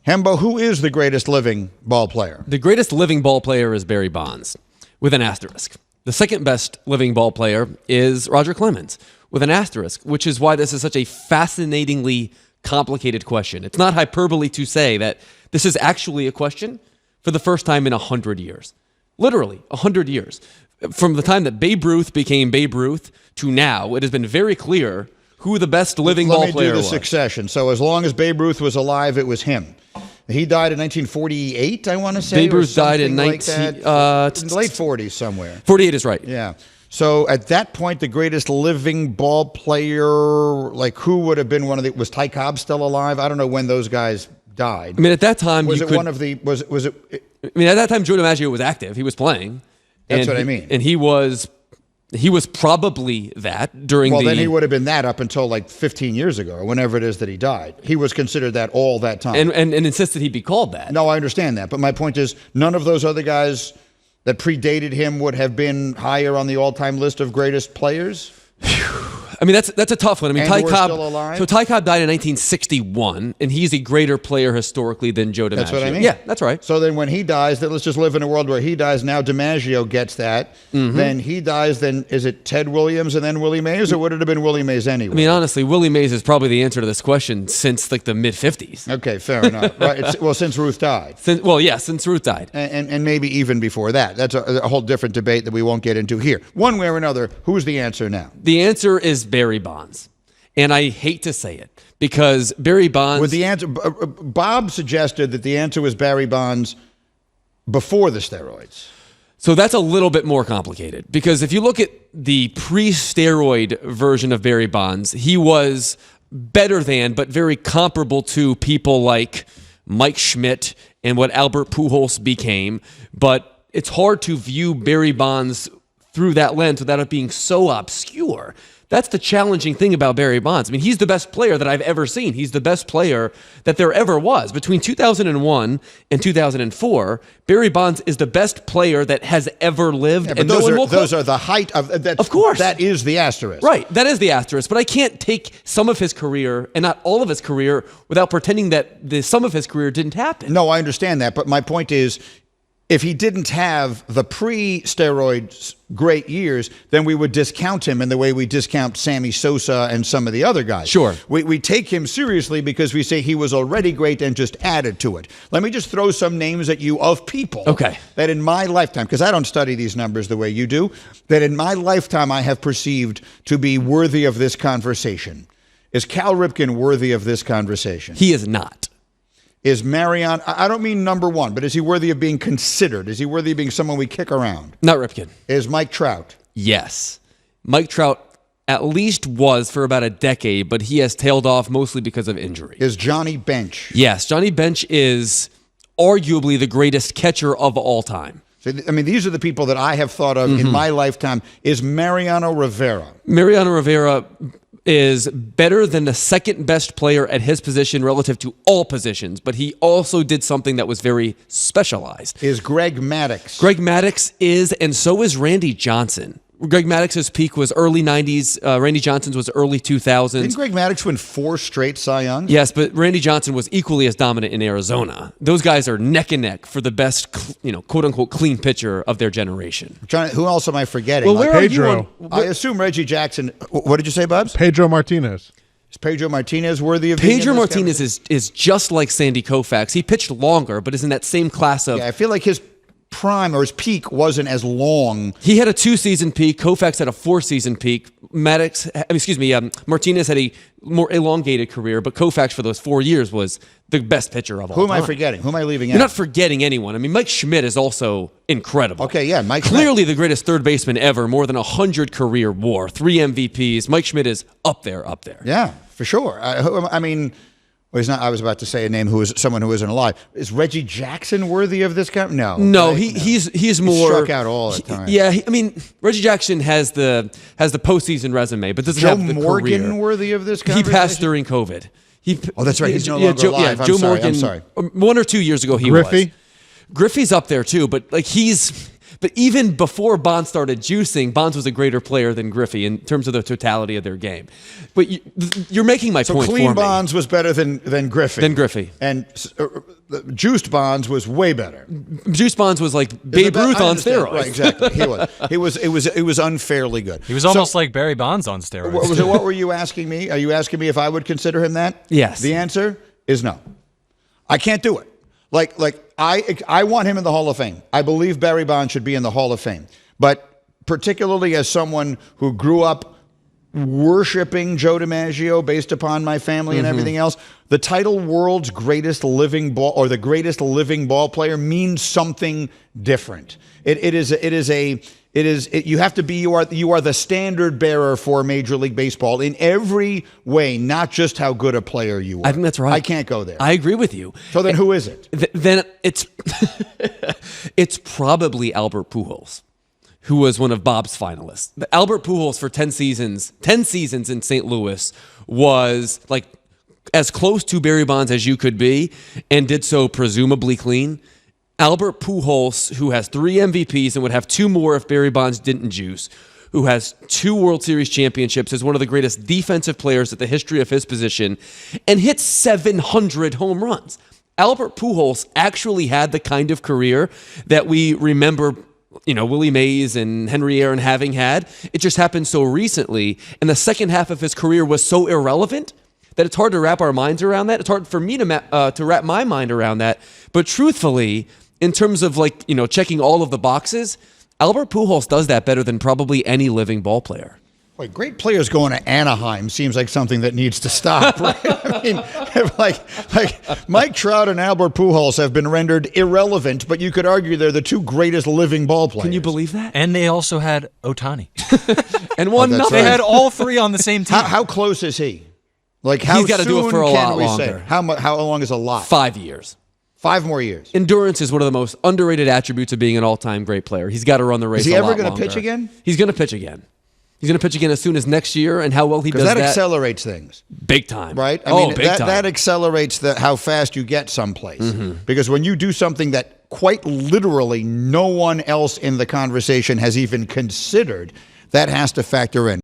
Hembo, who is the greatest living ball player? The greatest living ball player is Barry Bonds, with an asterisk. The second best living ball player is Roger Clemens, with an asterisk, which is why this is such a fascinatingly complicated question. It's not hyperbole to say that this is actually a question for the first time in 100 years. Literally, 100 years. From the time that Babe Ruth became Babe Ruth to now, it has been very clear who the best living ball player was. Let me do the succession. So as long as Babe Ruth was alive, it was him. He died in 1948, I want to say. Babe Ruth died in late 40s somewhere. 48 is right. Yeah. So at that point, the greatest living ball player, like who would have been one of the? Was Ty Cobb still alive? I don't know when those guys died. I mean, at that time, was it one of the? Was it? I mean, at that time, Joe DiMaggio was active. He was playing. That's what I mean. And he was probably that during Well, then he would have been that up until like 15 years ago or whenever it is that he died. He was considered that all that time. And insisted he be called that. No, I understand that. But my point is, none of those other guys that predated him would have been higher on the all-time list of greatest players? I mean, that's a tough one. I mean, Ty Cobb. Still alive? So Ty Cobb died in 1961, and he's a greater player historically than Joe DiMaggio. That's what I mean. Yeah, that's right. So then when he dies, let's just live in a world where he dies. Now DiMaggio gets that. Mm-hmm. Then he dies. Then is it Ted Williams and then Willie Mays, or would it have been Willie Mays anyway? I mean, honestly, Willie Mays is probably the answer to this question since like the mid 50s. Okay, fair enough. Right. Well, since Ruth died. Since Ruth died, and maybe even before that. That's a whole different debate that we won't get into here. One way or another, who's the answer now? The answer is Barry Bonds. And I hate to say it because Barry Bonds. With the answer, Bob suggested that the answer was Barry Bonds before the steroids. So that's a little bit more complicated because if you look at the pre-steroid version of Barry Bonds, he was better than, but very comparable to people like Mike Schmidt and what Albert Pujols became. But it's hard to view Barry Bonds through that lens without it being so obscure. That's the challenging thing about Barry Bonds. I mean, he's the best player that I've ever seen. He's the best player that there ever was. Between 2001 and 2004, Barry Bonds is the best player that has ever lived. Yeah, but those are the height of that. Of course. That is the asterisk. Right. That is the asterisk. But I can't take some of his career and not all of his career without pretending that some of his career didn't happen. No, I understand that. But my point is, if he didn't have the pre-steroids great years, then we would discount him in the way we discount Sammy Sosa and some of the other guys. Sure. We take him seriously because we say he was already great and just added to it. Let me just throw some names at you of people that in my lifetime, because I don't study these numbers the way you do, that in my lifetime I have perceived to be worthy of this conversation. Is Cal Ripken worthy of this conversation? He is not. Is Marion, I don't mean number one, but is he worthy of being considered? Is he worthy of being someone we kick around? Not Ripken. Is Mike Trout? Yes. Mike Trout at least was for about a decade, but he has tailed off mostly because of injury. Is Johnny Bench? Yes. Johnny Bench is arguably the greatest catcher of all time. So, I mean, these are the people that I have thought of in my lifetime. Is Mariano Rivera? Mariano Rivera is better than the second best player at his position relative to all positions, but he also did something that was very specialized. Is Greg Maddux? Greg Maddux is, and so is Randy Johnson. Greg Maddox's peak was early 90s. Randy Johnson's was early 2000s. Didn't Greg Maddux win 4 straight Cy Youngs? Yes, but Randy Johnson was equally as dominant in Arizona. Those guys are neck and neck for the best, quote-unquote, clean pitcher of their generation. Who else am I forgetting? Well, where Pedro. I assume Reggie Jackson. What did you say, Bubs? Pedro Martinez. Is Pedro Martinez worthy of being in this Martinez is just like Sandy Koufax. He pitched longer, but is in that same class of... Yeah, I feel like his prime or his peak wasn't as long. He had a 2-season peak. Koufax had a 4-season peak. Martinez had a more elongated career, but Koufax for those 4 years was the best pitcher of all time. Who am I forgetting? Who am I leaving out? You're not forgetting anyone. I mean, Mike Schmidt is also incredible. Okay, yeah, Mike Schmidt. Clearly the greatest third baseman ever, more than 100 career WAR, 3 MVPs. Mike Schmidt is up there. Yeah, for sure. I mean... Well, he's not. I was about to say a name someone who isn't alive. Is Reggie Jackson worthy of this kind? No. No, right? he's more struck out all the time. Yeah, I mean Reggie Jackson has the postseason resume, but doesn't have the Morgan career. worthy of this conversation? He passed during COVID. That's right. He's no longer alive. I'm sorry. 1 or 2 years ago he was. Griffey's up there too, but like But even before Bonds started juicing, Bonds was a greater player than Griffey in terms of the totality of their game. But you're making my point for me. So clean Bonds was better than Griffey. Than Griffey. And juiced Bonds was way better. Juiced Bonds was like Babe Ruth on steroids. Right, exactly. He was. It was unfairly good. He was almost like Barry Bonds on steroids. What were you asking me? Are you asking me if I would consider him that? Yes. The answer is no. I can't do it. I want him in the Hall of Fame. I believe Barry Bonds should be in the Hall of Fame. But particularly as someone who grew up worshiping Joe DiMaggio based upon my family and everything else, the title world's greatest living ball or the greatest living ball player means something different. You have to be, you are the standard bearer for Major League Baseball in every way, not just how good a player you are. I think that's right. I can't go there. I agree with you. So then who is it? Then it's it's probably Albert Pujols, who was one of Bob's finalists. Albert Pujols for 10 seasons in St. Louis was like as close to Barry Bonds as you could be and did so presumably clean. Albert Pujols, who has 3 MVPs and would have 2 more if Barry Bonds didn't juice, who has 2 World Series championships, is one of the greatest defensive players at the history of his position, and hits 700 home runs. Albert Pujols actually had the kind of career that we remember, Willie Mays and Henry Aaron having had. It just happened so recently, and the second half of his career was so irrelevant that it's hard to wrap our minds around that. It's hard for me to wrap my mind around that. But truthfully, in terms of checking all of the boxes, Albert Pujols does that better than probably any living ball player. Boy, great players going to Anaheim seems like something that needs to stop, right? I mean, like Mike Trout and Albert Pujols have been rendered irrelevant, but you could argue they're the 2 greatest living ball players. Can you believe that? And they also had Ohtani. And won nothing. They had all 3 on the same team. How close is he? How he's got to do it for a lot longer. How long is a lot? 5 years. 5 more years. Endurance is one of the most underrated attributes of being an all-time great player. He's got to run the race. Is he a ever lot going to longer. pitch again? He's going to pitch again. He's going to pitch again as soon as next year, and how well he does that accelerates things. Big time. Right? Big time. That accelerates how fast you get someplace. Because when you do something that quite literally no one else in the conversation has even considered, that has to factor in.